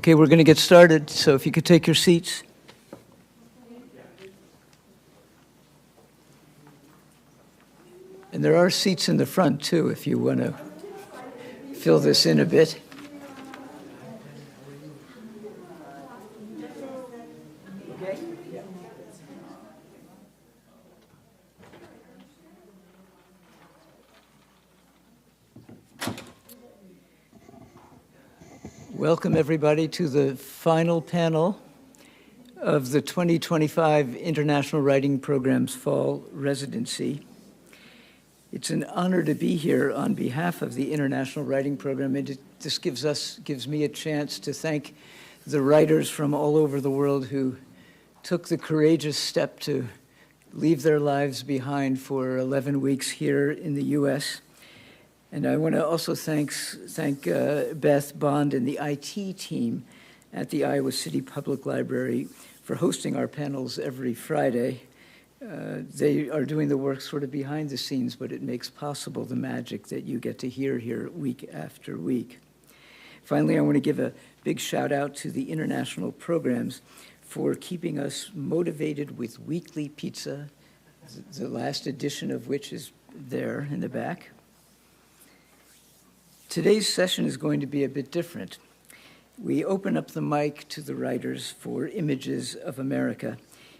Okay, we're going to get started, so if you could take your seats. And there are seats in the front, too, if you want to fill this in a bit. Welcome, everybody, to the final panel of the 2025 International Writing Program's Fall Residency. It's an honor to be here on behalf of the International Writing Program, and this gives me a chance to thank the writers from all over the world who took the courageous step to leave their lives behind for 11 weeks here in the U.S. And I want to also thank Beth Bond and the IT team at the Iowa City Public Library for hosting our panels every Friday. They are doing the work sort of behind the scenes, but it makes possible the magic that you get to hear here week after week. Finally, I want to give a big shout out to the international programs for keeping us motivated with weekly pizza, the last edition of which is there in the back. Today's session is going to be a bit different. We open up the mic to the writers for Images of America,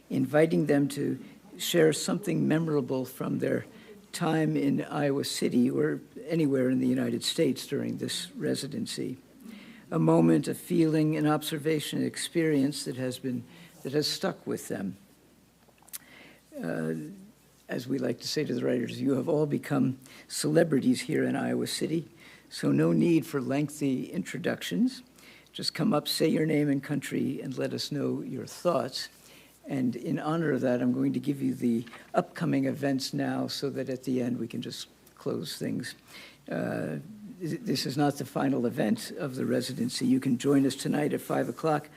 inviting them to share something memorable from their time in Iowa City or anywhere in the United States during this residency. A moment, a feeling, an observation, an experience that has stuck with them. As we like to say to the writers, you have all become celebrities here in Iowa City. So no need for lengthy introductions. Just come up, say your name and country, and let us know your thoughts. And in honor of that, I'm going to give you the upcoming events now so that at the end we can just close things. This is not the final event of the residency. You can join us tonight at 5 o'clock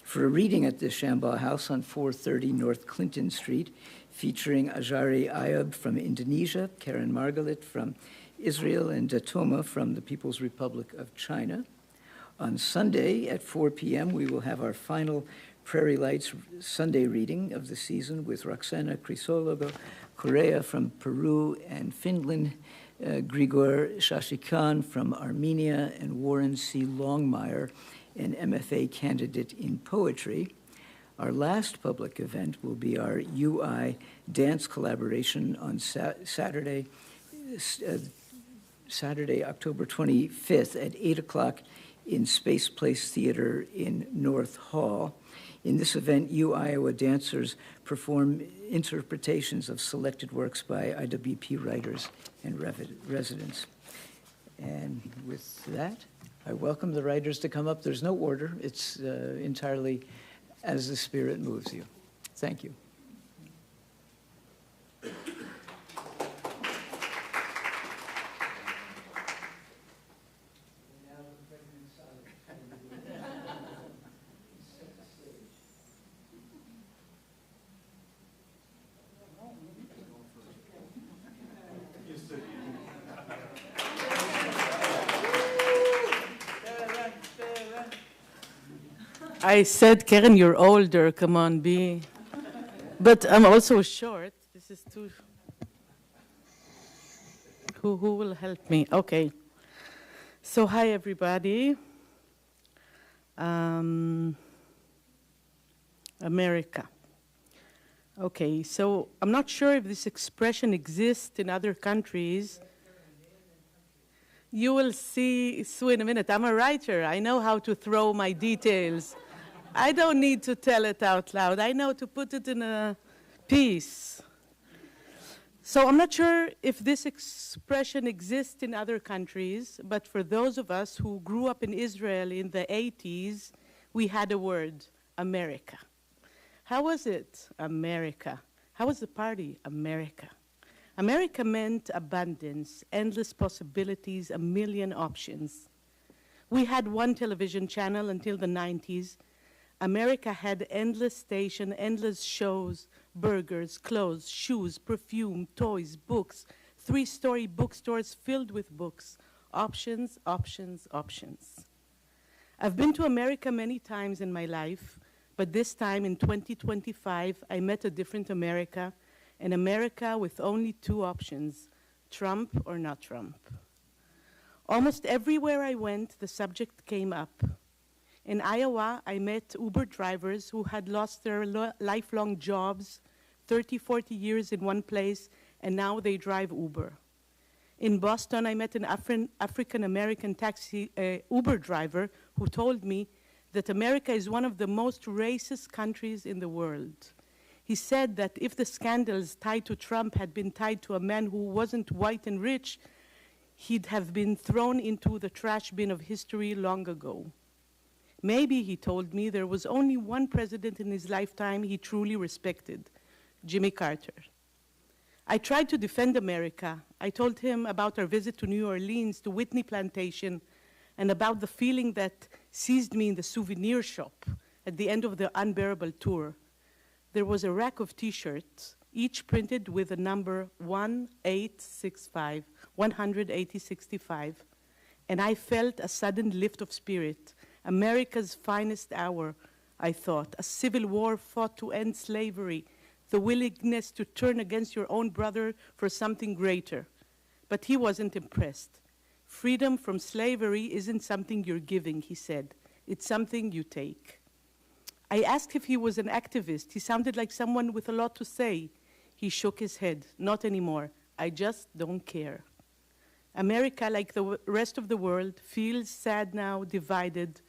for a reading at the Shambha House on 430 North Clinton Street, featuring Ajari Ayub from Indonesia, Karen Margalit from Israel, and Datoma from the People's Republic of China. On Sunday at 4 p.m., we will have our final Prairie Lights Sunday reading of the season with Roxana Crisologo Correa from Peru and Finland, Grigor Shashikan from Armenia, and Warren C. Longmire, an MFA candidate in poetry. Our last public event will be our UI dance collaboration on Saturday, October 25th at 8 o'clock in Space Place Theater in North Hall. In this event, Iowa dancers perform interpretations of selected works by IWP writers and residents. And with that, I welcome the writers to come up. There's no order. It's entirely as the spirit moves you. Thank you. I said, Karen, you're older. Come on, be. But I'm also short. This is too. Who will help me? Okay. So, hi, everybody. America. Okay, so I'm not sure if this expression exists in other countries. You will see Sue in a minute. I'm a writer. I know how to throw my details. I don't need to tell it out loud. I know to put it in a piece. So I'm not sure if this expression exists in other countries, but for those of us who grew up in Israel in the 80s, we had a word, America. How was it? America. How was the party? America. America meant abundance, endless possibilities, a million options. We had one television channel until the 90s. America had endless stations, endless shows, burgers, clothes, shoes, perfume, toys, books, 3-story bookstores filled with books. Options, options, options. I've been to America many times in my life, but this time in 2025, I met a different America, an America with only two options, Trump or not Trump. Almost everywhere I went, the subject came up. In Iowa, I met Uber drivers who had lost their lifelong jobs, 30, 40 years in one place, and now they drive Uber. In Boston, I met an African-American taxi Uber driver who told me that America is one of the most racist countries in the world. He said that if the scandals tied to Trump had been tied to a man who wasn't white and rich, he'd have been thrown into the trash bin of history long ago. Maybe, he told me, there was only one president in his lifetime he truly respected, Jimmy Carter. I tried to defend America. I told him about our visit to New Orleans, to Whitney Plantation, and about the feeling that seized me in the souvenir shop at the end of the Unbearable tour. There was a rack of T-shirts, each printed with the number 1865, 18065, and I felt a sudden lift of spirit. America's finest hour, I thought, a civil war fought to end slavery, the willingness to turn against your own brother for something greater. But he wasn't impressed. Freedom from slavery isn't something you're giving, he said. It's something you take. I asked if he was an activist. He sounded like someone with a lot to say. He shook his head. Not anymore. I just don't care. America, like the rest of the world, feels sad now, divided.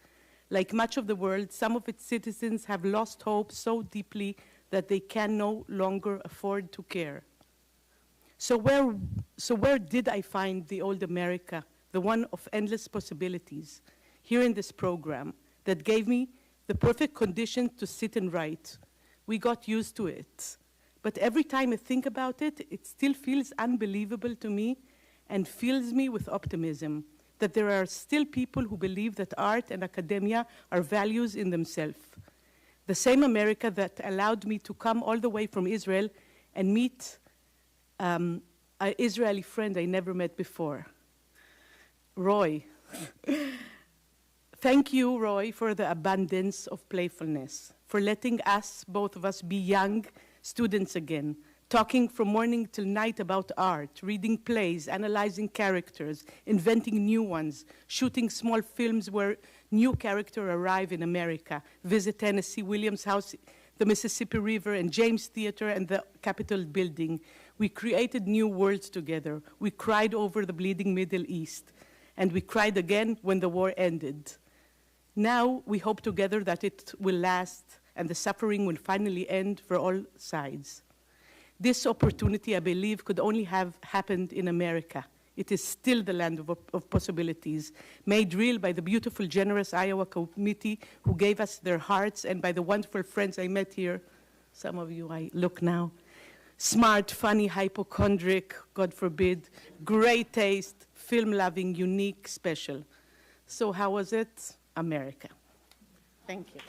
Like much of the world, some of its citizens have lost hope so deeply that they can no longer afford to care. So where did I find the old America, the one of endless possibilities? Here in this program that gave me the perfect conditions to sit and write. We got used to it. But every time I think about it, it still feels unbelievable to me and fills me with optimism that there are still people who believe that art and academia are values in themselves. The same America that allowed me to come all the way from Israel and meet an Israeli friend I never met before, Roy. Thank you, Roy, for the abundance of playfulness, for letting us, both of us, be young students again, talking from morning till night about art, reading plays, analyzing characters, inventing new ones, shooting small films where new characters arrive in America, visit Tennessee Williams House, the Mississippi River, and James Theater, and the Capitol building. We created new worlds together. We cried over the bleeding Middle East, and we cried again when the war ended. Now we hope together that it will last and the suffering will finally end for all sides. This opportunity, I believe, could only have happened in America. It is still the land of possibilities, made real by the beautiful, generous Iowa committee who gave us their hearts, and by the wonderful friends I met here. Some of you, I look now. Smart, funny, hypochondriac, God forbid, great taste, film-loving, unique, special. So how was it? America. Thank you.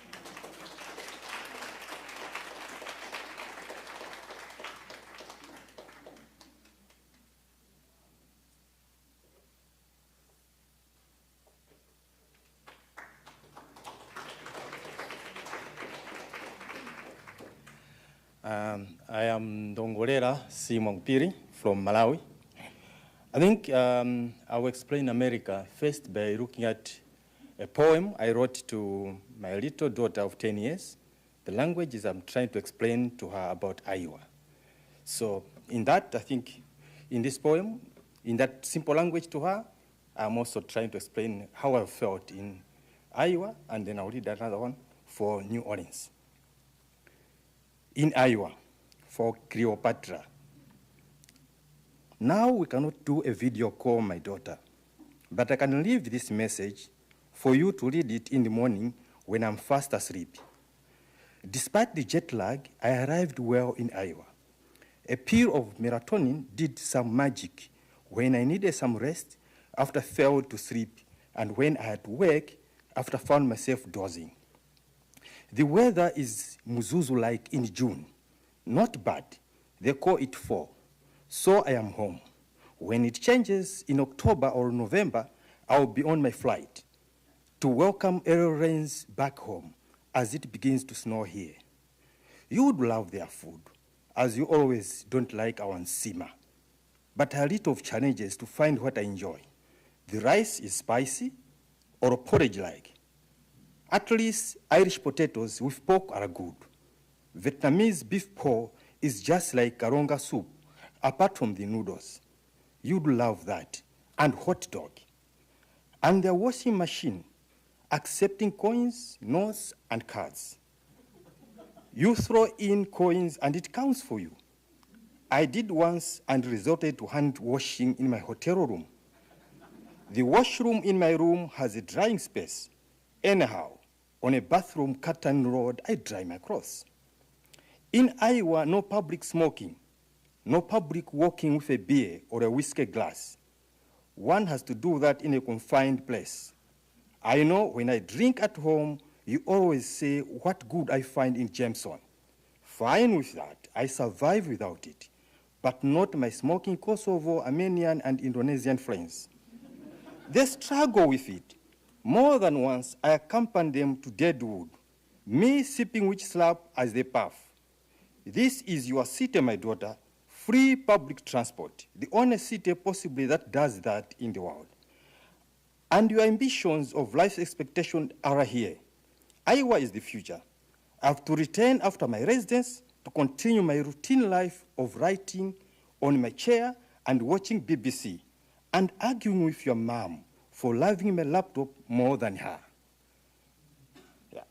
I am Dongorera Simon Piri from Malawi. I think I will explain America first by looking at a poem I wrote to my little daughter of 10 years. The language is I'm trying to explain to her about Iowa. So in that, I think, in this poem, in that simple language to her, I'm also trying to explain how I felt in Iowa, and then I'll read another one for New Orleans. In Iowa, for Cleopatra. Now we cannot do a video call, my daughter, but I can leave this message for you to read it in the morning when I'm fast asleep. Despite the jet lag, I arrived well in Iowa. A pill of melatonin did some magic when I needed some rest after I fell to sleep and when I had to wake after I found myself dozing. The weather is Muzuzu-like in June. Not bad. They call it fall. So I am home. When it changes in October or November, I'll be on my flight. to welcome early rains back home as it begins to snow here. You would love their food, as you always don't like our nsima. But a lot of challenges to find what I enjoy. The rice is spicy or porridge-like. At least Irish potatoes with pork are good. Vietnamese beef paw is just like karonga soup, apart from the noodles. You'd love that. And hot dog. And the washing machine, accepting coins, notes, and cards. You throw in coins and it counts for you. I did once and resorted to hand washing in my hotel room. The washroom in my room has a drying space. Anyhow, on a bathroom curtain rod, I dry my clothes. In Iowa, no public smoking, no public walking with a beer or a whiskey glass. One has to do that in a confined place. I know when I drink at home, you always say what good I find in Jameson. Fine with that, I survive without it, but not my smoking Kosovo, Armenian, and Indonesian friends. They struggle with it. More than once, I accompanied them to Deadwood, me sipping witch slap as they puff. This is your city, my daughter, free public transport, the only city possibly that does that in the world. And your ambitions of life expectation are here. Iowa is the future. I have to return after my residence to continue my routine life of writing on my chair and watching BBC and arguing with your mom for loving my laptop more than her. Yeah.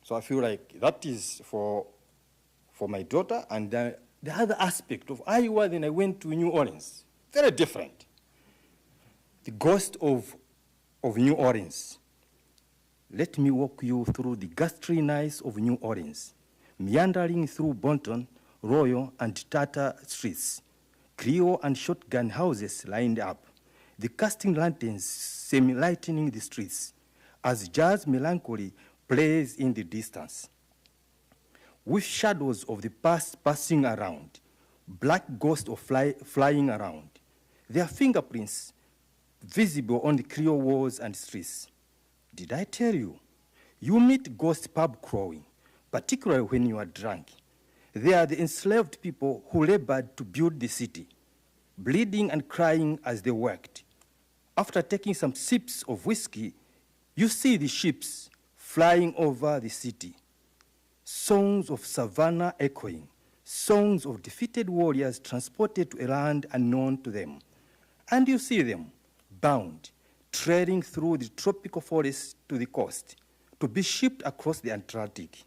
So I feel like that is for my daughter. And the other aspect of Iowa, then I went to New Orleans. Very different. The ghost of New Orleans. Let me walk you through the ghastly nights of New Orleans, meandering through Bonton, Royal, and Tata streets, Creole and shotgun houses lined up, the casting lanterns semi-lightening the streets, as jazz melancholy plays in the distance. With shadows of the past passing around, black ghosts of flying around, their fingerprints visible on the Creole walls and streets. Did I tell you? You meet ghost pub crawling, particularly when you are drunk. They are the enslaved people who labored to build the city, bleeding and crying as they worked. After taking some sips of whiskey, you see the ships flying over the city. Songs of savannah echoing, songs of defeated warriors transported to a land unknown to them. And you see them bound, treading through the tropical forests to the coast, to be shipped across the Atlantic.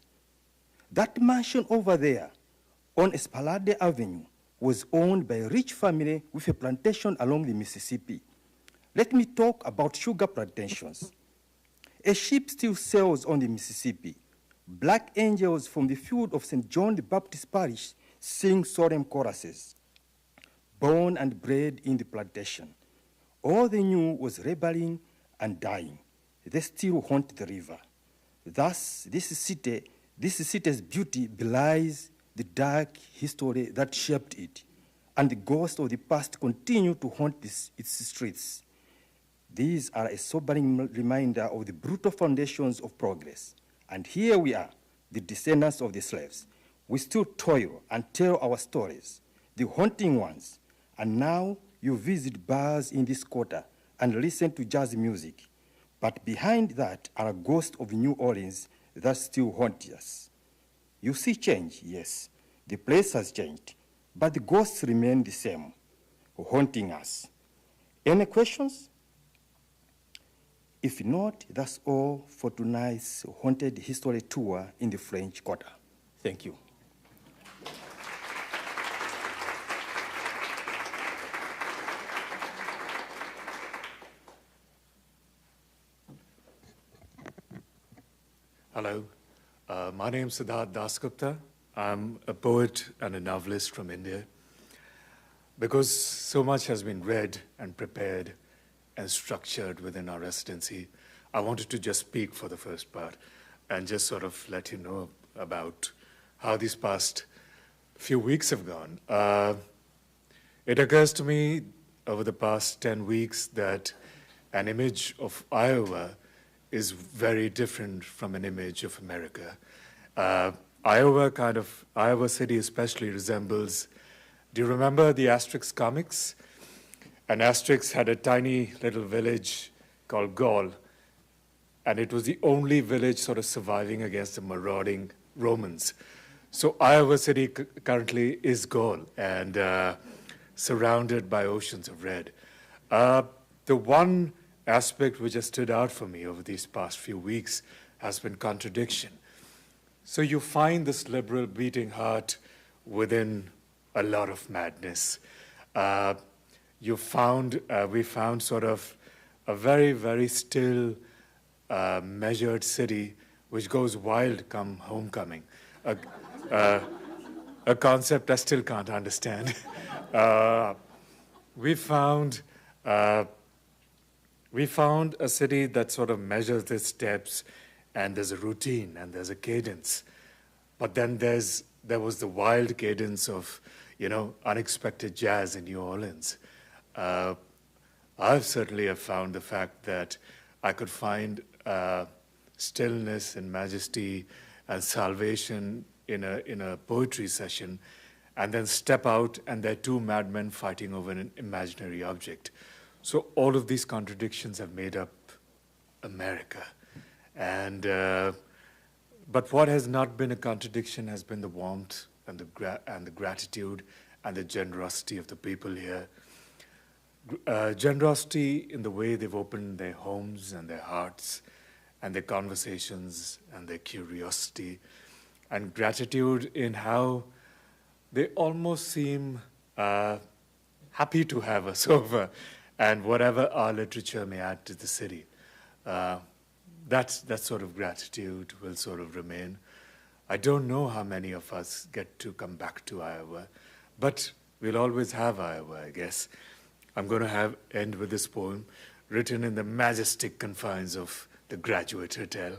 That mansion over there on Esplanade Avenue was owned by a rich family with a plantation along the Mississippi. Let me talk about sugar plantations. A ship still sails on the Mississippi. Black angels from the field of St. John the Baptist Parish sing solemn choruses. Born and bred in the plantation, all they knew was rebelling and dying. They still haunt the river. Thus, this city's beauty belies the dark history that shaped it, and the ghosts of the past continue to haunt its streets. These are a sobering reminder of the brutal foundations of progress. And here we are, the descendants of the slaves. We still toil and tell our stories, the haunting ones. And now you visit bars in this quarter and listen to jazz music. But behind that are ghosts of New Orleans that still haunt us. You see change, yes. The place has changed, but the ghosts remain the same, haunting us. Any questions? If not, that's all for tonight's Haunted History Tour in the French Quarter. Thank you. Hello, my name is Siddharth Dasgupta. I'm a poet and a novelist from India. Because so much has been read and prepared and structured within our residency, I wanted to just speak for the first part and just sort of let you know about how these past few weeks have gone. It occurs to me over the past 10 weeks that an image of Iowa is very different from an image of America. Iowa City especially resembles, do you remember the Asterix comics? And Asterix had a tiny little village called Gaul, and it was the only village sort of surviving against the marauding Romans. So Iowa City currently is Gaul, and surrounded by oceans of red. The one aspect which has stood out for me over these past few weeks has been contradiction. So you find this liberal beating heart within a lot of madness. We found sort of a very, very still, measured city which goes wild come homecoming, a concept I still can't understand. We found a city that sort of measures its steps, and there's a routine and there's a cadence. But then there was the wild cadence of, unexpected jazz in New Orleans. I've certainly have found the fact that I could find stillness and majesty and salvation in a poetry session, and then step out and there are two madmen fighting over an imaginary object. So all of these contradictions have made up America. And but what has not been a contradiction has been the warmth and the gratitude and the generosity of the people here. Generosity in the way they've opened their homes and their hearts and their conversations and their curiosity, and gratitude in how they almost seem happy to have us over, and whatever our literature may add to the city. That sort of gratitude will sort of remain. I don't know how many of us get to come back to Iowa, but we'll always have Iowa, I guess. I'm going to end with this poem written in the majestic confines of the Graduate Hotel.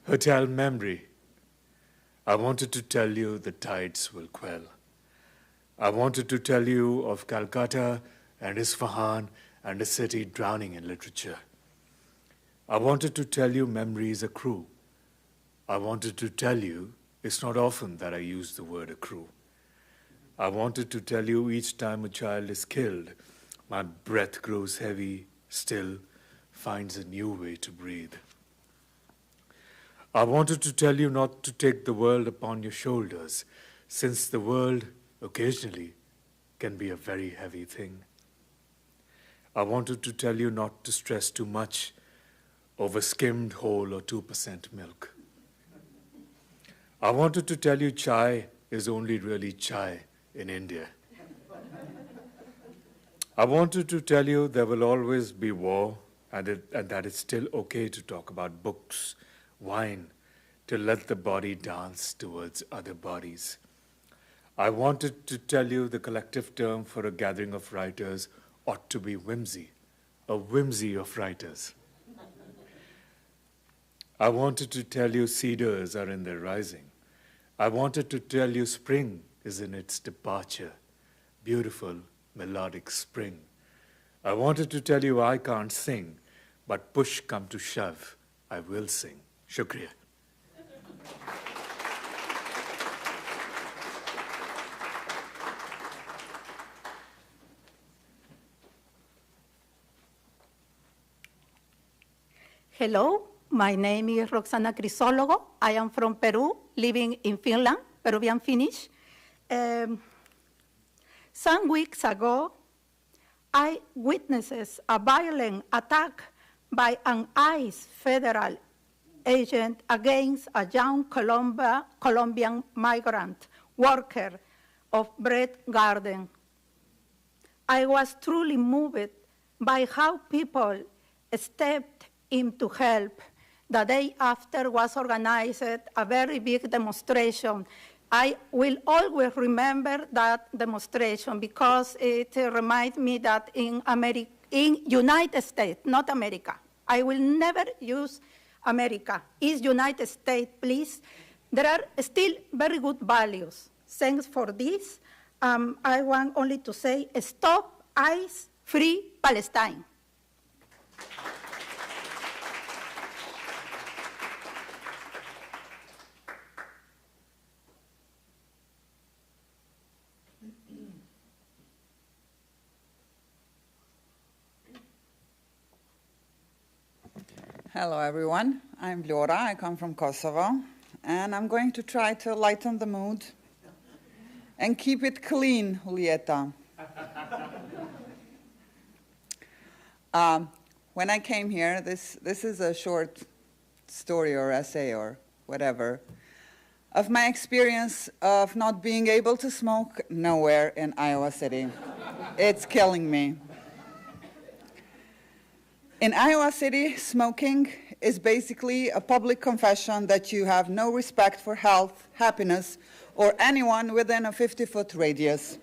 Hotel Memory. I wanted to tell you the tides will quell. I wanted to tell you of Calcutta and Isfahan and a city drowning in literature. I wanted to tell you memories accrue. I wanted to tell you it's not often that I use the word accrue. I wanted to tell you each time a child is killed, my breath grows heavy, still finds a new way to breathe. I wanted to tell you not to take the world upon your shoulders, since the world occasionally can be a very heavy thing. I wanted to tell you not to stress too much over skimmed whole or 2% milk. I wanted to tell you chai is only really chai in India. I wanted to tell you there will always be war and that it's still okay to talk about books, wine, to let the body dance towards other bodies. I wanted to tell you the collective term for a gathering of writers ought to be whimsy, a whimsy of writers. I wanted to tell you cedars are in their rising. I wanted to tell you spring is in its departure, beautiful, melodic spring. I wanted to tell you I can't sing, but push come to shove, I will sing. Shukriya. Hello, my name is Roxana Crisologo. I am from Peru, living in Finland, Peruvian Finnish. Some weeks ago, I witnessed a violent attack by an ICE federal agent against a young Colombian migrant worker of Bread Garden. I was truly moved by how people stepped in to help. The day after was organized a very big demonstration. I will always remember that demonstration because it reminds me that in United States, not America. I will never use America. It's United States, please. There are still very good values. Thanks for this. I want only to say, stop ICE, free Palestine. Hello, everyone. I'm Vlora. I come from Kosovo, and I'm going to try to lighten the mood and keep it clean, Julieta. When I came here, this is a short story or essay or whatever of my experience of not being able to smoke nowhere in Iowa City. It's killing me. In Iowa City, smoking is basically a public confession that you have no respect for health, happiness, or anyone within a 50-foot radius.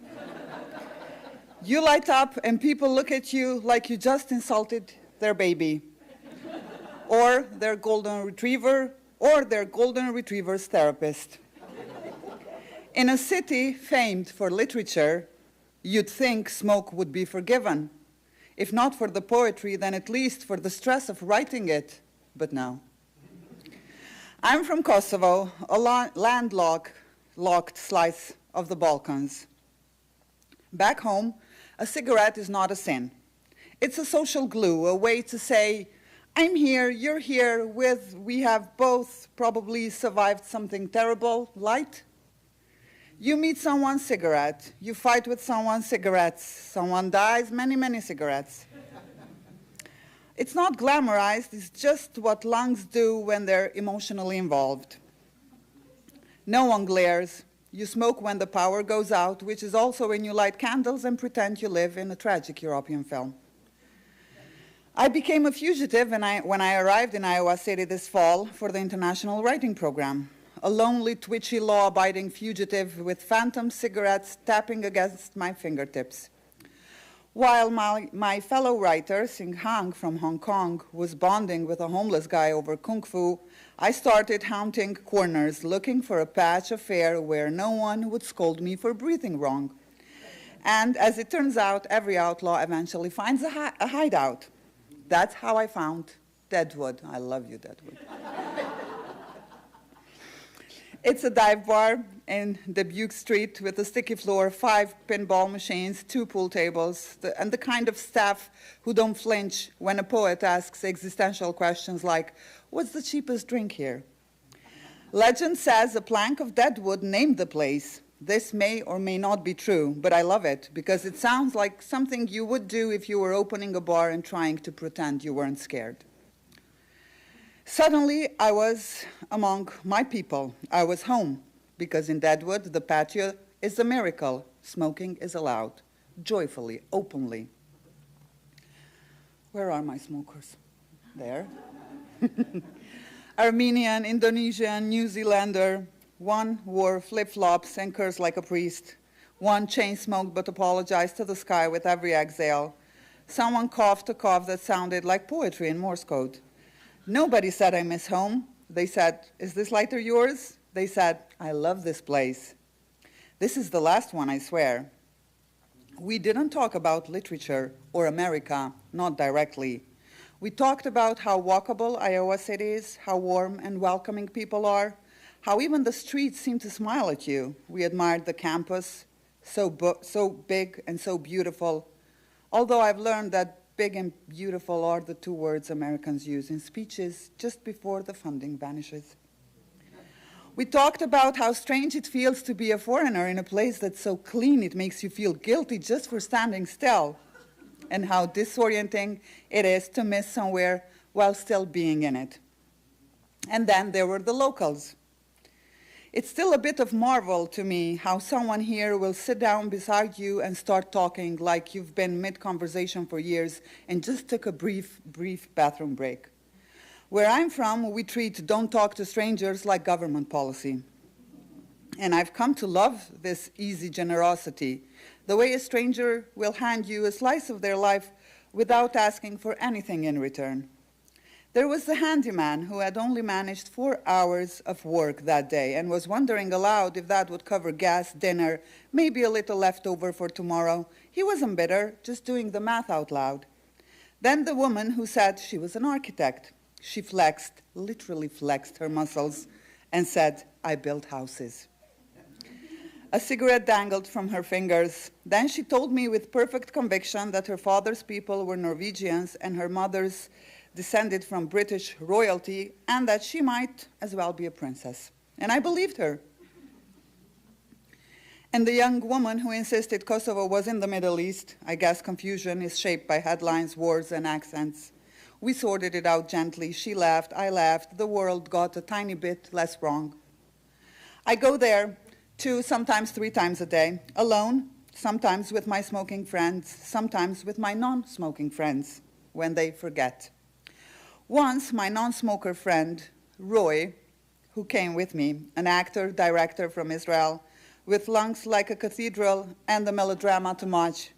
You light up and people look at you like you just insulted their baby, or their golden retriever, or their golden retriever's therapist. In a city famed for literature, you'd think smoke would be forgiven. If not for the poetry, then at least for the stress of writing it. But no. I'm from Kosovo, a landlocked slice of the Balkans. Back home, a cigarette is not a sin. It's a social glue, a way to say, I'm here, you're here, we have both probably survived something terrible, light. You meet someone's cigarette, you fight with someone's cigarettes, someone dies, many, many cigarettes. It's not glamorized, it's just what lungs do when they're emotionally involved. No one glares. You smoke when the power goes out, which is also when you light candles and pretend you live in a tragic European film. I became a fugitive when I arrived in Iowa City this fall for the International Writing Program. A lonely, twitchy, law-abiding fugitive with phantom cigarettes tapping against my fingertips. While my fellow writer, Sing Hang from Hong Kong, was bonding with a homeless guy over kung fu, I started haunting corners, looking for a patch of air where no one would scold me for breathing wrong. And as it turns out, every outlaw eventually finds a hideout. That's how I found Deadwood. I love you, Deadwood. It's a dive bar in Dubuque Street with a sticky floor, 5 pinball machines, 2 pool tables, and the kind of staff who don't flinch when a poet asks existential questions like, what's the cheapest drink here? Legend says a plank of deadwood named the place. This may or may not be true, but I love it because it sounds like something you would do if you were opening a bar and trying to pretend you weren't scared. Suddenly, I was among my people. I was home, because in Deadwood, the patio is a miracle. Smoking is allowed, joyfully, openly. Where are my smokers? There. Armenian, Indonesian, New Zealander. One wore flip-flops and cursed like a priest. One chain-smoked but apologized to the sky with every exhale. Someone coughed a cough that sounded like poetry in Morse code. Nobody said, I miss home. They said, is this lighter yours? They said, I love this place. This is the last one, I swear. We didn't talk about literature or America, not directly. We talked about how walkable Iowa City is, how warm and welcoming people are, how even the streets seem to smile at you. We admired the campus, so big and so beautiful, although I've learned that big and beautiful are the 2 words Americans use in speeches just before the funding vanishes. We talked about how strange it feels to be a foreigner in a place that's so clean it makes you feel guilty just for standing still, and how disorienting it is to miss somewhere while still being in it. And then there were the locals. It's still a bit of marvel to me how someone here will sit down beside you and start talking like you've been mid-conversation for years and just took a brief bathroom break. Where I'm from, we treat don't talk to strangers like government policy. And I've come to love this easy generosity, the way a stranger will hand you a slice of their life without asking for anything in return. There was the handyman who had only managed 4 hours of work that day and was wondering aloud if that would cover gas, dinner, maybe a little leftover for tomorrow. He wasn't bitter, just doing the math out loud. Then the woman who said she was an architect. She flexed, literally flexed her muscles and said, I build houses. A cigarette dangled from her fingers. Then she told me with perfect conviction that her father's people were Norwegians and her mother's descended from British royalty and that she might as well be a princess. And I believed her. And the young woman who insisted Kosovo was in the Middle East, I guess confusion is shaped by headlines, words, and accents. We sorted it out gently. She laughed, I laughed. The world got a tiny bit less wrong. I go there 2, sometimes 3 times a day, alone, sometimes with my smoking friends, sometimes with my non-smoking friends, when they forget. Once, my non-smoker friend, Roy, who came with me, an actor, director from Israel, with lungs like a cathedral and the melodrama to match.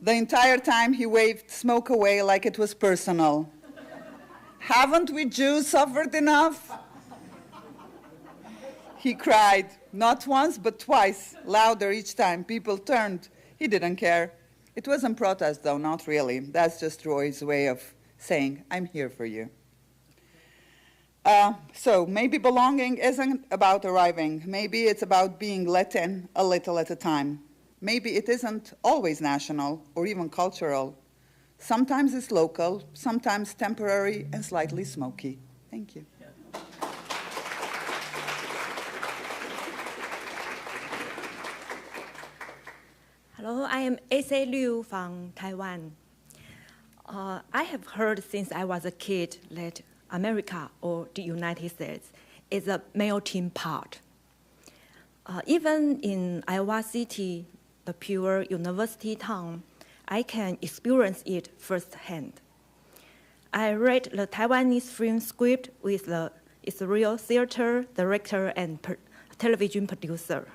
The entire time he waved smoke away like it was personal. Haven't we Jews suffered enough? He cried, not once, but twice, louder each time. People turned. He didn't care. It wasn't protest, though, not really. That's just Roy's way of saying, I'm here for you. So maybe belonging isn't about arriving. Maybe it's about being let in a little at a time. Maybe it isn't always national or even cultural. Sometimes it's local, sometimes temporary and slightly smoky. Thank you. Hello, I am A.C. Liu from Taiwan. I have heard since I was a kid that America or the United States is a melting pot. Even in Iowa City, the pure university town, I can experience it firsthand. I read the Taiwanese film script with the Israel theater director and television producer.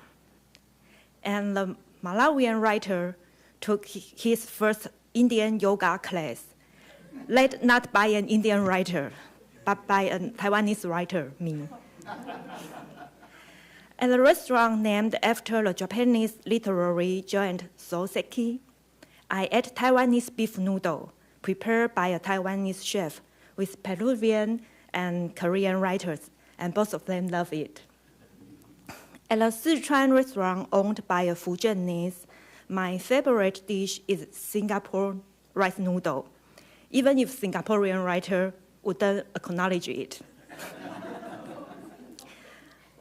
And the Malawian writer took his first Indian yoga class, led not by an Indian writer, but by a Taiwanese writer, me. At a restaurant named after the Japanese literary giant Soseki, I ate Taiwanese beef noodle prepared by a Taiwanese chef with Peruvian and Korean writers, and both of them love it. At a Sichuan restaurant owned by a Fujianese, my favorite dish is Singapore rice noodle, even if Singaporean writer wouldn't acknowledge it.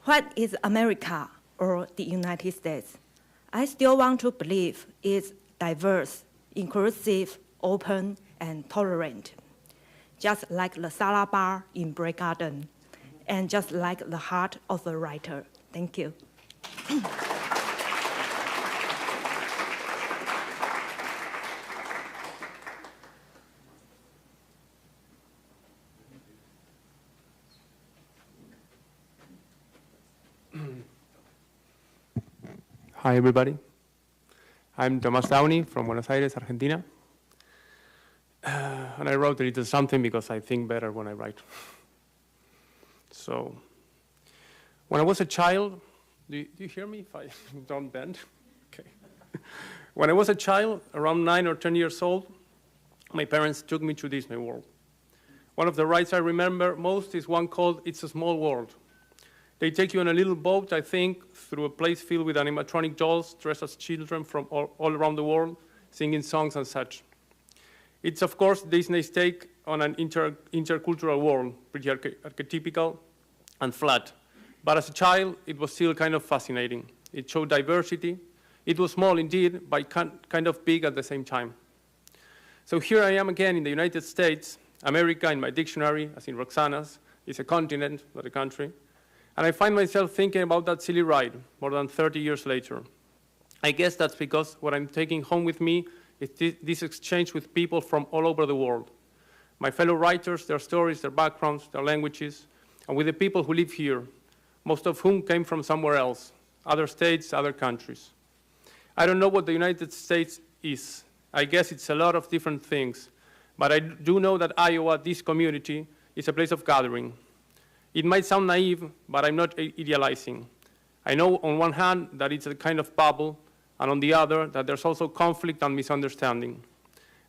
What is America or the United States? I still want to believe it's diverse, inclusive, open, and tolerant, just like the salad bar in Bray Garden, and just like the heart of the writer. Thank you. Hi, everybody. I'm Tomás Downey from Buenos Aires, Argentina. And I wrote a little something because I think better when I write. So, when I was a child, do you hear me if I don't bend? Okay. When I was a child, around 9 or 10 years old, my parents took me to Disney World. One of the rides I remember most is one called It's a Small World. They take you on a little boat, I think, through a place filled with animatronic dolls dressed as children from all around the world, singing songs and such. It's, of course, Disney's take on an intercultural world, pretty archetypical and flat. But as a child, it was still kind of fascinating. It showed diversity. It was small indeed, but kind of big at the same time. So here I am again in the United States. America, in my dictionary, as in Roxana's, is a continent, not a country. And I find myself thinking about that silly ride more than 30 years later. I guess that's because what I'm taking home with me is this exchange with people from all over the world. My fellow writers, their stories, their backgrounds, their languages, and with the people who live here, most of whom came from somewhere else, other states, other countries. I don't know what the United States is. I guess it's a lot of different things. But I do know that Iowa, this community, is a place of gathering. It might sound naive, but I'm not idealizing. I know on one hand that it's a kind of bubble, and on the other that there's also conflict and misunderstanding,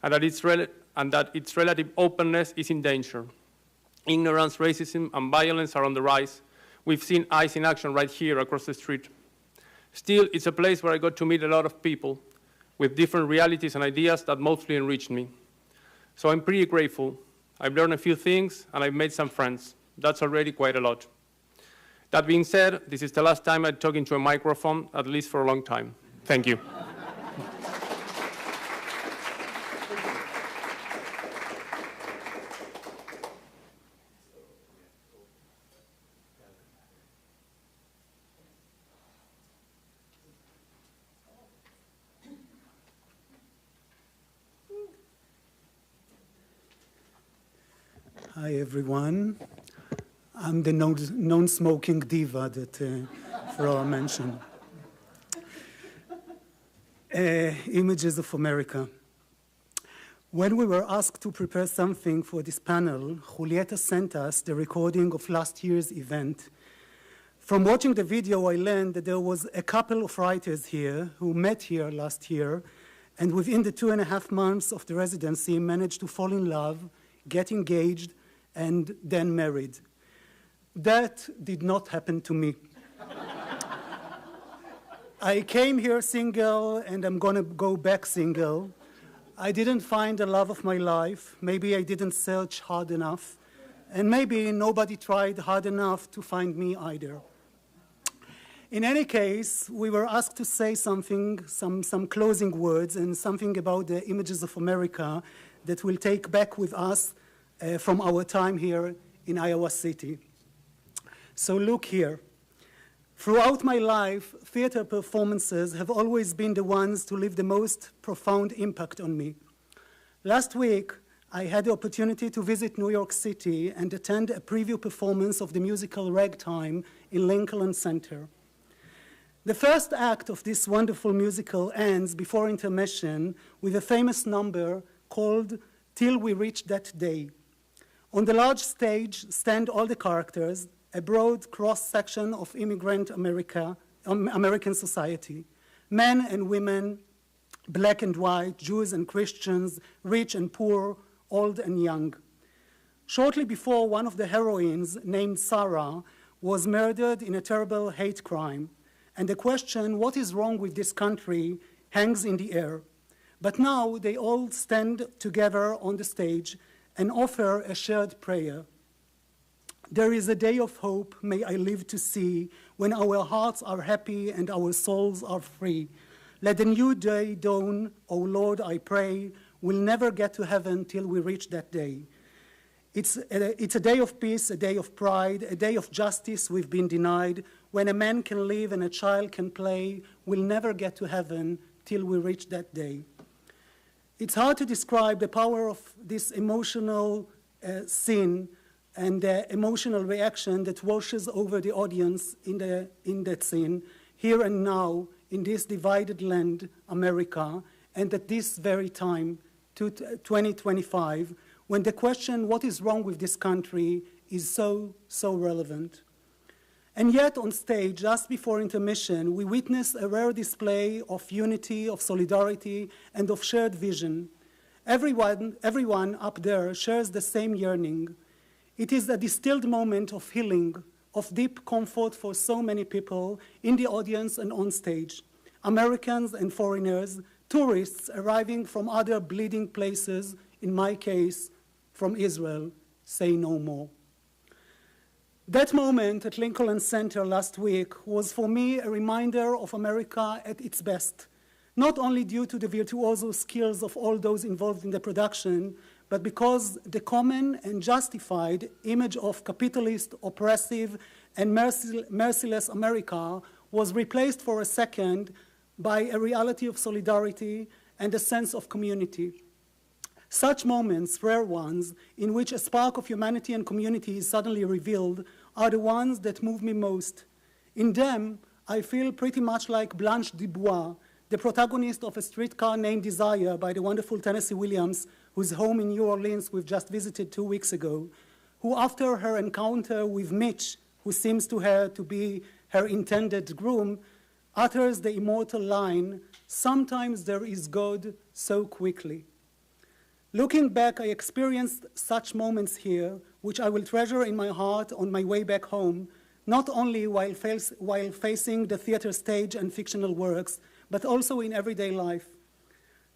and that its relative openness is in danger. Ignorance, racism, and violence are on the rise. We've seen ICE in action right here across the street. Still, it's a place where I got to meet a lot of people with different realities and ideas that mostly enriched me. So I'm pretty grateful. I've learned a few things, and I've made some friends. That's already quite a lot. That being said, this is the last time I talk into a microphone, at least for a long time. Thank you. Hi, everyone. I'm the non-smoking diva that Flora mentioned. Images of America. When we were asked to prepare something for this panel, Julieta sent us the recording of last year's event. From watching the video, I learned that there was a couple of writers here who met here last year, and within the 2.5 months of the residency managed to fall in love, get engaged, and then married. That did not happen to me. I came here single, and I'm gonna go back single. I didn't find the love of my life. Maybe I didn't search hard enough, and maybe nobody tried hard enough to find me either. In any case, we were asked to say something, some closing words, and something about the images of America that we'll take back with us from our time here in Iowa City. So look here. Throughout my life, theater performances have always been the ones to leave the most profound impact on me. Last week, I had the opportunity to visit New York City and attend a preview performance of the musical Ragtime in Lincoln Center. The first act of this wonderful musical ends before intermission with a famous number called Till We Reach That Day. On the large stage stand all the characters, a broad cross-section of immigrant American society, men and women, black and white, Jews and Christians, rich and poor, old and young. Shortly before, one of the heroines, named Sarah, was murdered in a terrible hate crime, and the question, what is wrong with this country, hangs in the air. But now they all stand together on the stage and offer a shared prayer. There is a day of hope, may I live to see, when our hearts are happy and our souls are free. Let the new day dawn, O Lord, I pray. We'll never get to heaven till we reach that day. It's a day of peace, a day of pride, a day of justice we've been denied. When a man can live and a child can play, we'll never get to heaven till we reach that day. It's hard to describe the power of this emotional scene and the emotional reaction that washes over the audience in that scene, here and now, in this divided land, America, and at this very time, 2025, when the question, what is wrong with this country, is so relevant. And yet on stage, just before intermission, we witness a rare display of unity, of solidarity, and of shared vision. Everyone up there shares the same yearning. It is a distilled moment of healing, of deep comfort for so many people in the audience and on stage. Americans and foreigners, tourists arriving from other bleeding places, in my case, from Israel, say no more. That moment at Lincoln Center last week was for me a reminder of America at its best, not only due to the virtuoso skills of all those involved in the production, but because the common and justified image of capitalist, oppressive, and merciless America was replaced for a second by a reality of solidarity and a sense of community. Such moments, rare ones, in which a spark of humanity and community is suddenly revealed, are the ones that move me most. In them, I feel pretty much like Blanche Dubois, the protagonist of A Streetcar Named Desire by the wonderful Tennessee Williams, whose home in New Orleans we've just visited 2 weeks ago, who after her encounter with Mitch, who seems to her to be her intended groom, utters the immortal line, "Sometimes there is God so quickly." Looking back, I experienced such moments here, which I will treasure in my heart on my way back home, not only while facing the theater stage and fictional works, but also in everyday life.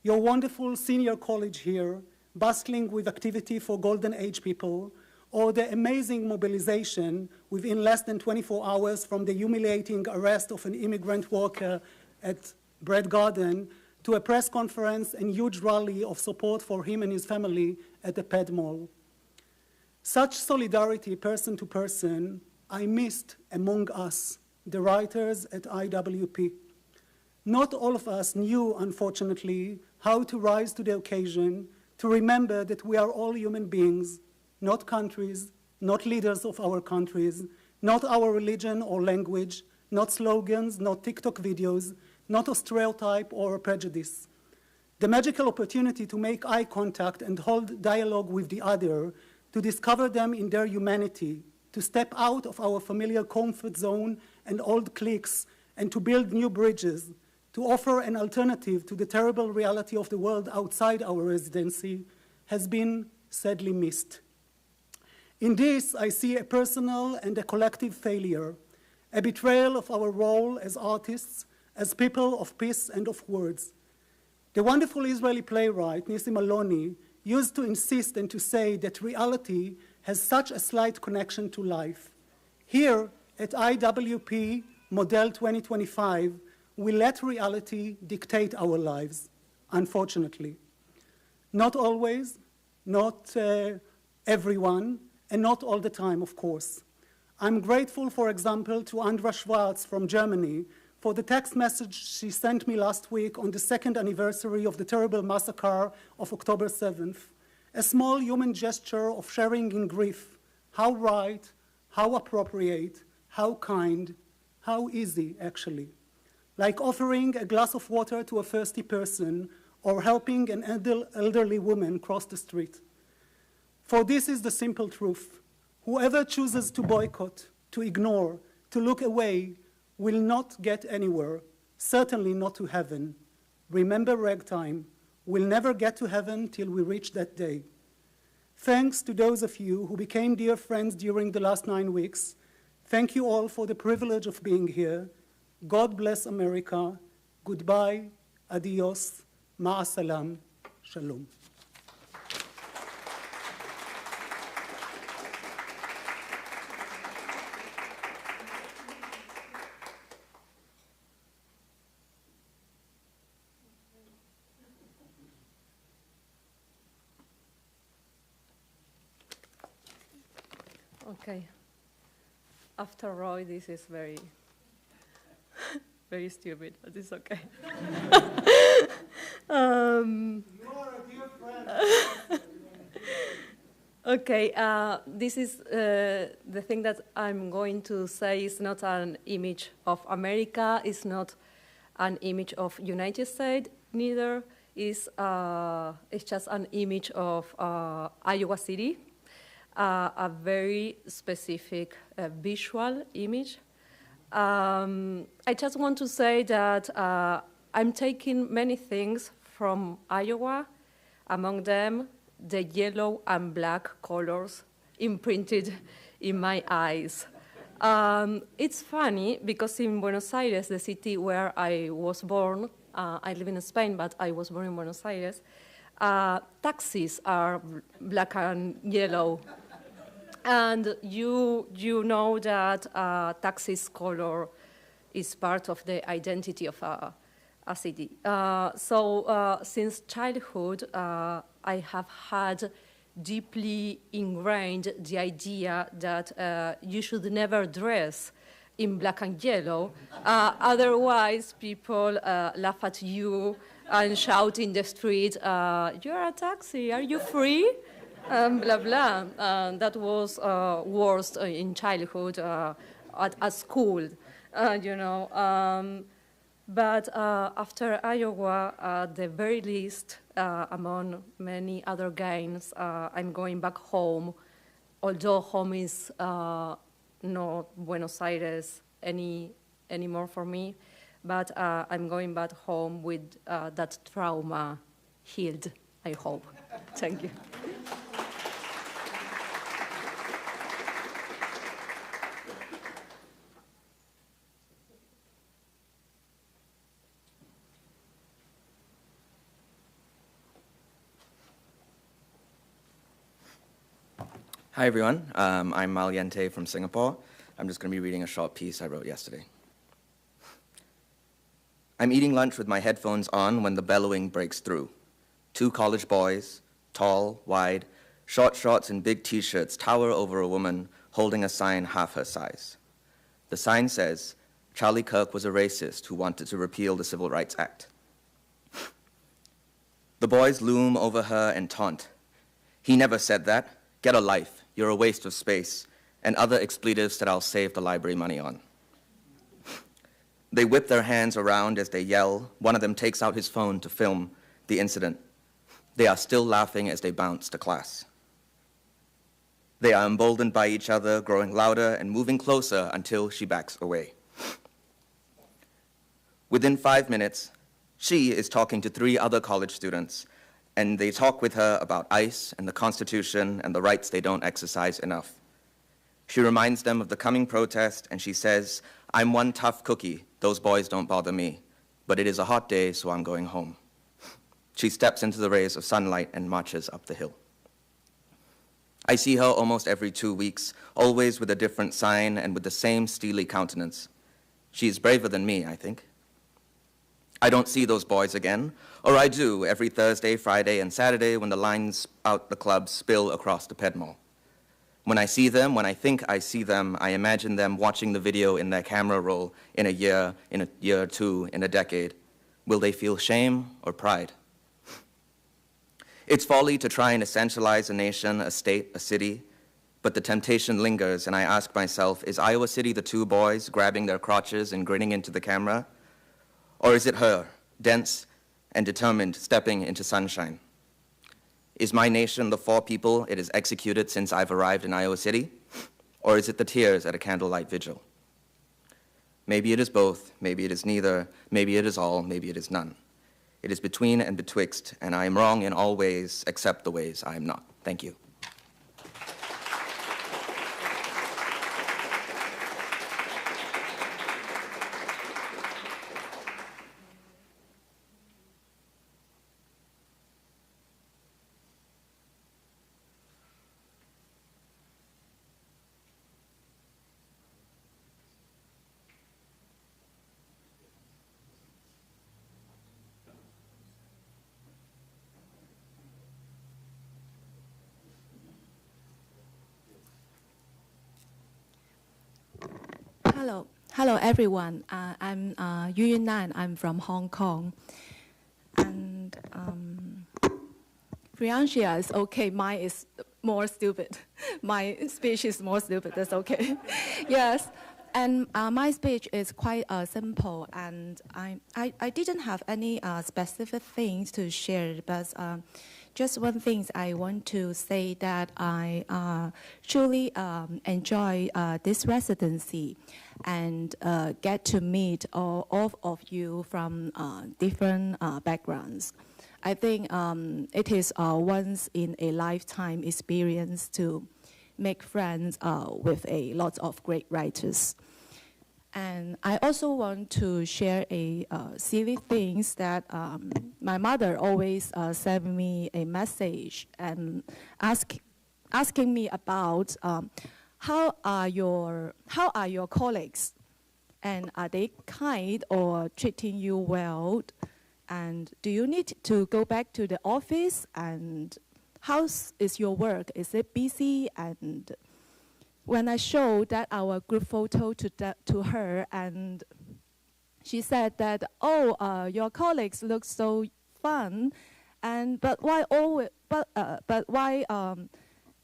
Your wonderful senior college here, bustling with activity for Golden Age people, or the amazing mobilization within less than 24 hours from the humiliating arrest of an immigrant worker at Bread Garden to a press conference and huge rally of support for him and his family at the Ped Mall. Such solidarity, person to person, I missed among us, the writers at IWP. Not all of us knew, unfortunately, how to rise to the occasion, to remember that we are all human beings, not countries, not leaders of our countries, not our religion or language, not slogans, not TikTok videos, not a stereotype or a prejudice. The magical opportunity to make eye contact and hold dialogue with the other, to discover them in their humanity, to step out of our familiar comfort zone and old cliques, and to build new bridges, to offer an alternative to the terrible reality of the world outside our residency, has been sadly missed. In this, I see a personal and a collective failure, a betrayal of our role as artists, as people of peace and of words. The wonderful Israeli playwright, Nissim Aloni, used to insist and to say that reality has such a slight connection to life. Here at IWP Model 2025, we let reality dictate our lives, unfortunately. Not always, not everyone, and not all the time, of course. I'm grateful, for example, to Andra Schwarz from Germany for the text message she sent me last week on the second anniversary of the terrible massacre of October 7th. A small human gesture of sharing in grief. How right, how appropriate, how kind, how easy, actually. Like offering a glass of water to a thirsty person or helping an elderly woman cross the street. For this is the simple truth. Whoever chooses to boycott, to ignore, to look away, will not get anywhere, certainly not to heaven. Remember ragtime. We'll never get to heaven till we reach that day. Thanks to those of you who became dear friends during the last 9 weeks. Thank you all for the privilege of being here. God bless America. Goodbye, adios, ma'asalam, shalom. Okay. After Roy, this is very, very stupid, but it's okay. You are a dear friend. Okay, this is the thing that I'm going to say is not an image of America, it's not an image of United States, neither is it's just an image of Iowa City. A very specific visual image. I just want to say that I'm taking many things from Iowa, among them the yellow and black colors imprinted in my eyes. It's funny because in Buenos Aires, the city where I was born, I live in Spain, but I was born in Buenos Aires, taxis are black and yellow. And you know that taxis color is part of the identity of a city. So since childhood, I have had deeply ingrained the idea that you should never dress in black and yellow. Otherwise, people laugh at you and shout in the street, "You're a taxi, are you free?" Blah, blah. That was worst in childhood at school, you know. But after Iowa, at the very least, among many other gains, I'm going back home, although home is not Buenos Aires anymore for me, but I'm going back home with that trauma healed, I hope. Thank you. Hi, everyone. I'm Maliente from Singapore. I'm just going to be reading a short piece I wrote yesterday. I'm eating lunch with my headphones on when the bellowing breaks through. 2 college boys, tall, wide, short shorts and big T-shirts tower over a woman holding a sign half her size. The sign says, Charlie Kirk was a racist who wanted to repeal the Civil Rights Act. The boys loom over her and taunt. He never said that. Get a life. You're a waste of space. And other expletives that I'll save the library money on. They whip their hands around as they yell. One of them takes out his phone to film the incident. They are still laughing as they bounce to class. They are emboldened by each other, growing louder and moving closer until she backs away. Within 5 minutes, she is talking to 3 other college students, and they talk with her about ICE and the Constitution and the rights they don't exercise enough. She reminds them of the coming protest, and she says, I'm one tough cookie. Those boys don't bother me. But it is a hot day, so I'm going home. She steps into the rays of sunlight and marches up the hill. I see her almost every 2 weeks, always with a different sign and with the same steely countenance. She is braver than me, I think. I don't see those boys again, or I do every Thursday, Friday, and Saturday when the lines out the club spill across the Ped Mall. When I see them, when I think I see them, I imagine them watching the video in their camera roll in a year or two, in a decade. Will they feel shame or pride? It's folly to try and essentialize a nation, a state, a city, but the temptation lingers, and I ask myself, is Iowa City the 2 boys grabbing their crotches and grinning into the camera? Or is it her, dense and determined, stepping into sunshine? Is my nation the 4 people it has executed since I've arrived in Iowa City? Or is it the tears at a candlelight vigil? Maybe it is both, maybe it is neither, maybe it is all, maybe it is none. It is between and betwixt, and I am wrong in all ways except the ways I am not. Thank you. Hello everyone. I'm Yu Yunnan. I'm from Hong Kong. And Priyanshia is okay. Mine is more stupid. My speech is more stupid. That's okay. Yes. And my speech is quite simple. And I didn't have any specific things to share, but just one thing I want to say that I truly enjoy this residency and get to meet all of you from different backgrounds. I think it is once in a lifetime experience to make friends with a lot of great writers. And I also want to share a silly things that my mother always sent me a message and asking me about how are your colleagues, and are they kind or treating you well, and do you need to go back to the office, and how is your work? Is it busy? And when I showed that our group photo to her, and she said that, oh, your colleagues look so fun, but why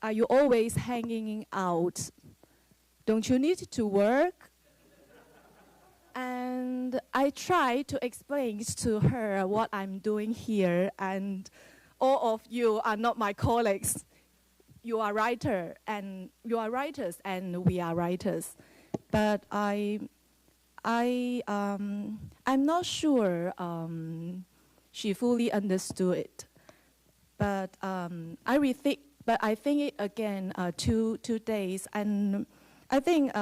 are you always hanging out? Don't you need to work? And I tried to explain to her what I'm doing here, and all of you are not my colleagues. You are writers, and we are writers. But I'm not sure she fully understood it. But I think it again 2 days, and I think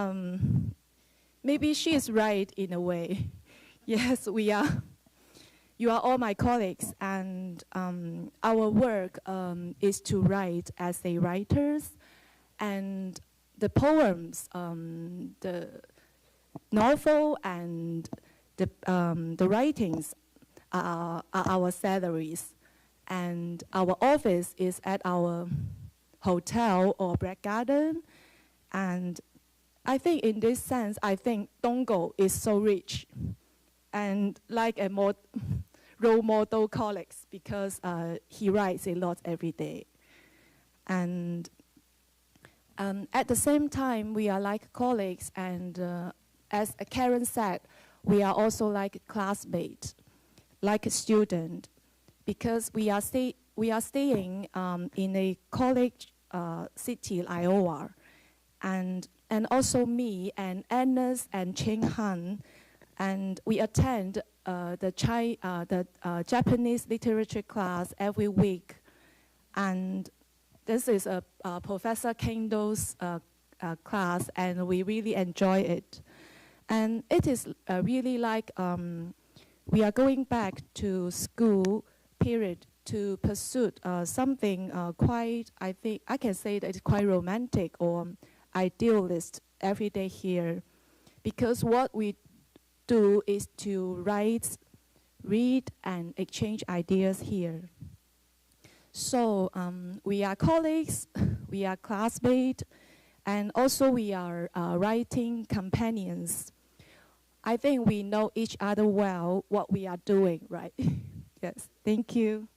maybe she is right in a way. Yes, we are. You are all my colleagues, and our work is to write as a writers, And the poems, the novel, and the writings are our salaries. And our office is at our hotel or Black Garden. And I think in this sense, I think Dongo is so rich and like a role model colleagues because he writes a lot every day. And at the same time, we are like colleagues, and as Karen said, we are also like classmates, like a student, because we are staying in a college city, Iowa, and also me and Agnes and Cheng Han, and we attend the Japanese literature class every week, and this is a Professor Kendo's class, and we really enjoy it. And it is really like we are going back to school period to pursue something quite, I think, I can say that it's quite romantic or idealist every day here. Because what we do is to write, read, and exchange ideas here. So we are colleagues, we are classmates, and also we are writing companions. I think we know each other well, what we are doing, right? Yes, thank you.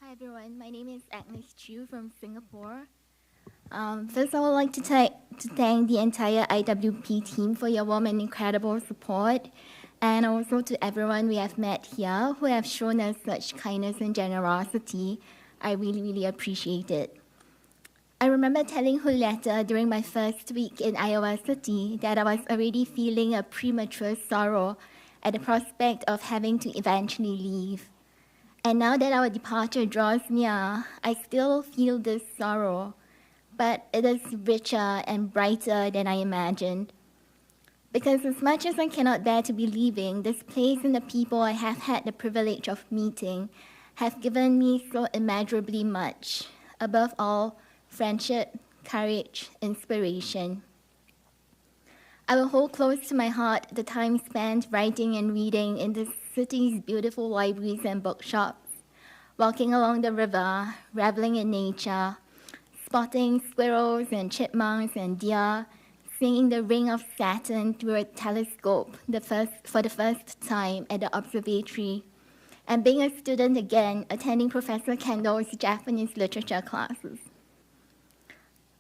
Hi everyone, my name is Agnes Chu from Singapore. First, I would like to thank the entire IWP team for your warm and incredible support, and also to everyone we have met here who have shown us such kindness and generosity. I really, really appreciate it. I remember telling Julieta during my first week in Iowa City that I was already feeling a premature sorrow at the prospect of having to eventually leave. And now that our departure draws near, I still feel this sorrow, but it is richer and brighter than I imagined. Because as much as I cannot bear to be leaving, this place and the people I have had the privilege of meeting have given me so immeasurably much. Above all, friendship, courage, inspiration. I will hold close to my heart the time spent writing and reading in this city's beautiful libraries and bookshops, walking along the river, reveling in nature, spotting squirrels and chipmunks and deer, seeing the ring of Saturn through a telescope for the first time at the observatory, and being a student again, attending Professor Kendo's Japanese literature classes.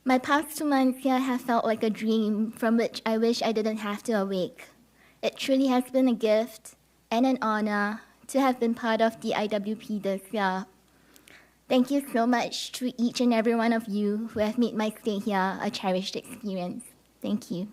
My past 2 months here have felt like a dream from which I wish I didn't have to awake. It truly has been a gift and an honor to have been part of the IWP this year. Thank you so much to each and every one of you who have made my stay here a cherished experience. Thank you.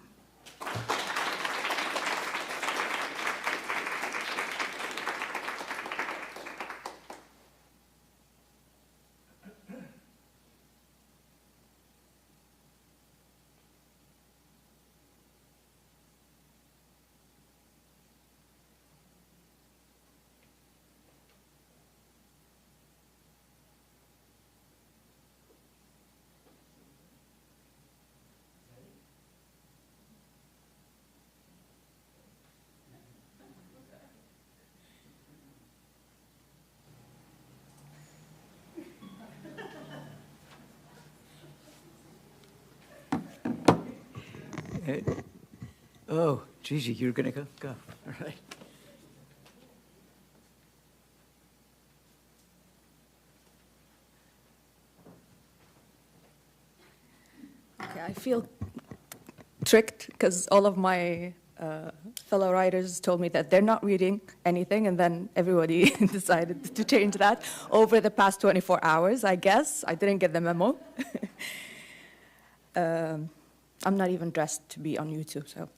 Oh, Gigi, you're going to go? Go. All right. Okay, I feel tricked because all of my fellow writers told me that they're not reading anything, and then everybody decided to change that over the past 24 hours, I guess. I didn't get the memo. I'm not even dressed to be on YouTube, so.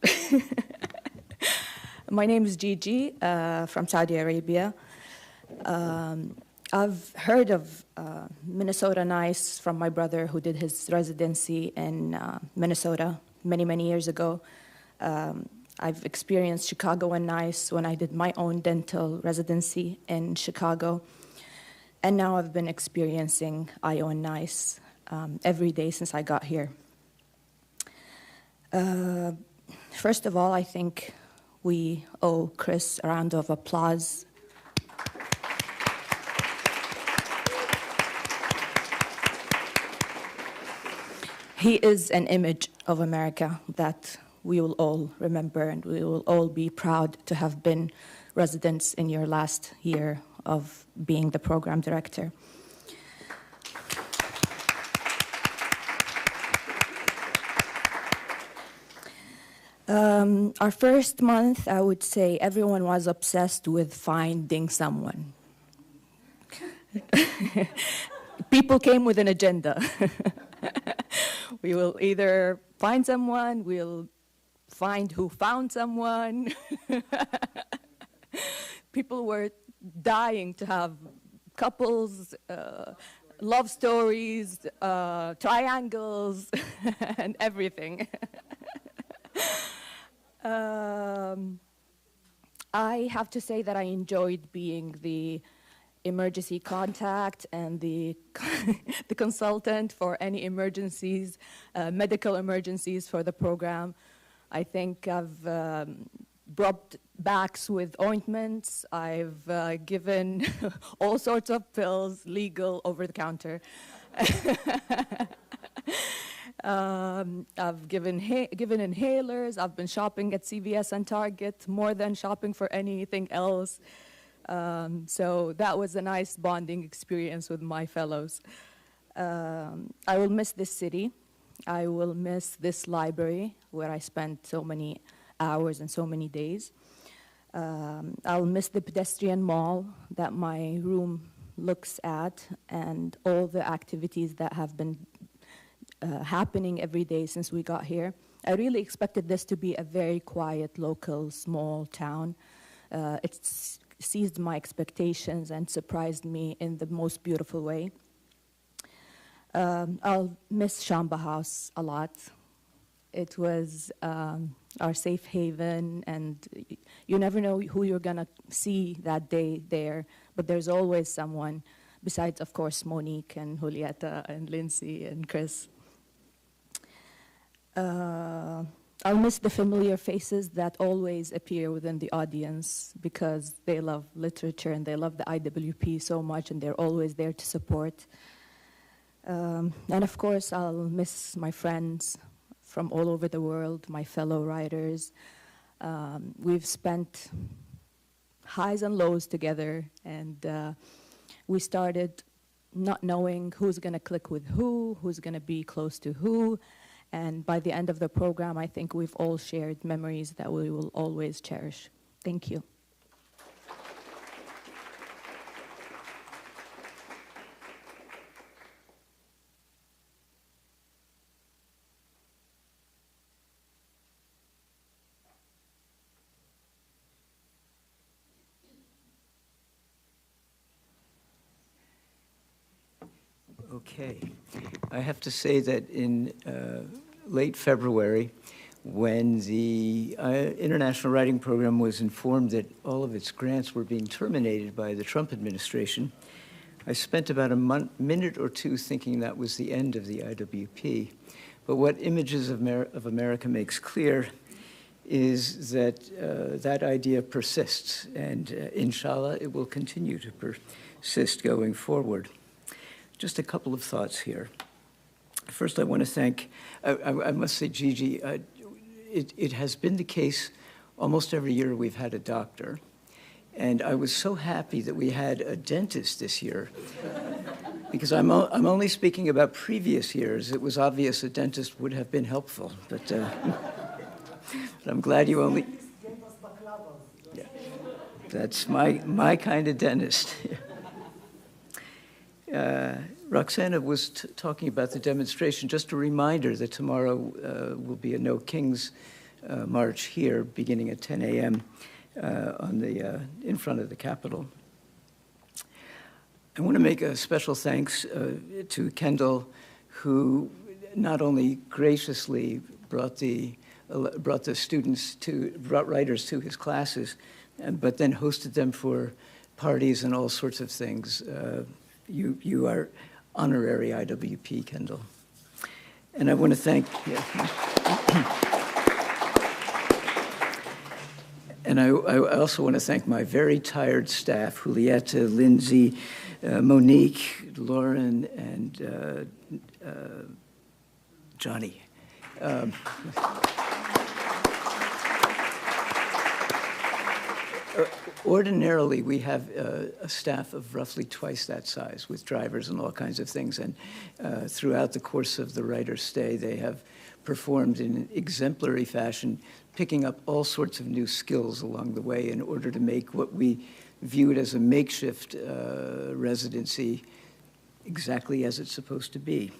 My name is Gigi from Saudi Arabia. I've heard of Minnesota Nice from my brother who did his residency in Minnesota many, many years ago. I've experienced Chicago and Nice when I did my own dental residency in Chicago. And now I've been experiencing IO and Nice every day since I got here. First of all, I think we owe Chris a round of applause. He is an image of America that we will all remember, and we will all be proud to have been residents in your last year of being the program director. Our first month, I would say everyone was obsessed with finding someone. People came with an agenda. We will either find someone, we'll find who found someone. People were dying to have couples, love stories, triangles, and everything. I have to say that I enjoyed being the emergency contact and the consultant for any emergencies, medical emergencies for the program. I think I've rubbed backs with ointments. I've given all sorts of pills, legal, over the counter. I've given inhalers. I've been shopping at CVS and Target more than shopping for anything else. So that was a nice bonding experience with my fellows. I will miss this city. I will miss this library where I spent so many hours and so many days. I'll miss the pedestrian mall that my room looks at and all the activities that have been happening every day since we got here. I really expected this to be a very quiet, local, small town. It's seized my expectations and surprised me in the most beautiful way. I'll miss Shamba House a lot. It was our safe haven, and you never know who you're gonna see that day there, but there's always someone, besides, of course, Monique and Julieta and Lindsay and Chris. I'll miss the familiar faces that always appear within the audience because they love literature and they love the IWP so much and they're always there to support. And of course, I'll miss my friends from all over the world, my fellow writers. We've spent highs and lows together, and we started not knowing who's going to click with who's going to be close to who. And by the end of the program, I think we've all shared memories that we will always cherish. Thank you. Okay. I have to say that in late February, when the International Writing Program was informed that all of its grants were being terminated by the Trump administration, I spent about a minute or two thinking that was the end of the IWP. But what Images of America makes clear is that that idea persists, and inshallah, it will continue to persist going forward. Just a couple of thoughts here. First, I want to thank, I must say, Gigi, it has been the case almost every year we've had a doctor. And I was so happy that we had a dentist this year. Because I'm only speaking about previous years. It was obvious a dentist would have been helpful. But I'm glad you only... Yeah, that's my kind of dentist. Roxana was talking about the demonstration. Just a reminder that tomorrow will be a No Kings march here beginning at 10 a.m. in front of the Capitol. I want to make a special thanks to Kendall, who not only graciously brought the writers to his classes, but then hosted them for parties and all sorts of things. You are honorary IWP, Kendall. And I want to thank, and I also want to thank my very tired staff, Julieta, Lindsay, Monique, Lauren, and Johnny. Ordinarily, we have a staff of roughly twice that size with drivers and all kinds of things. And throughout the course of the writer's stay, they have performed in an exemplary fashion, picking up all sorts of new skills along the way in order to make what we viewed as a makeshift residency exactly as it's supposed to be.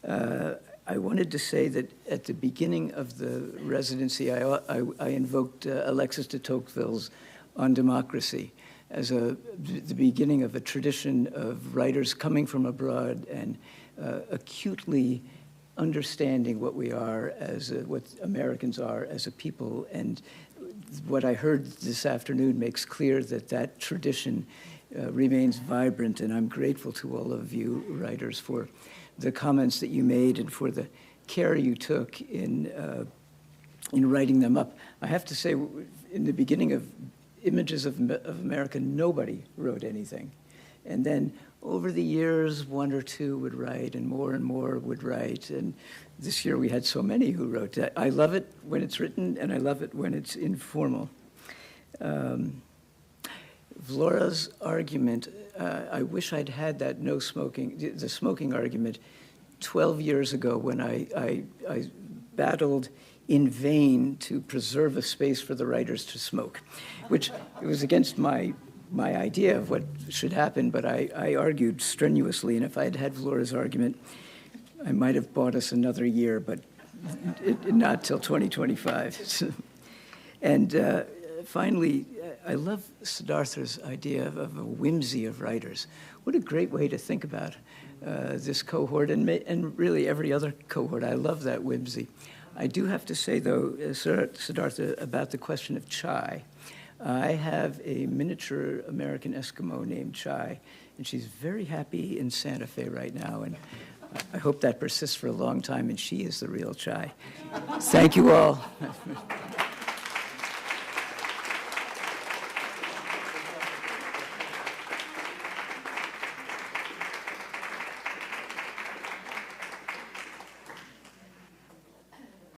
I wanted to say that at the beginning of the residency, I invoked Alexis de Tocqueville's On Democracy as the beginning of a tradition of writers coming from abroad and acutely understanding what we are as what Americans are as a people. And what I heard this afternoon makes clear that that tradition remains vibrant, and I'm grateful to all of you writers for the comments that you made and for the care you took in writing them up. I have to say, in the beginning of Images of America, nobody wrote anything. And then over the years, one or two would write, and more would write. And this year we had so many who wrote. I love it when it's written, and I love it when it's informal. Vlora's argument, I wish I'd had that no smoking, the smoking argument 12 years ago when I battled in vain to preserve a space for the writers to smoke, which it was against my idea of what should happen, but I argued strenuously, and if I had had Vlora's argument, I might have bought us another year, but not till 2025. And finally, I love Siddhartha's idea of a whimsy of writers. What a great way to think about this cohort, and really every other cohort. I love that whimsy. I do have to say, though, Siddhartha, about the question of chai. I have a miniature American Eskimo named Chai, and she's very happy in Santa Fe right now, and I hope that persists for a long time, and she is the real Chai. Thank you all.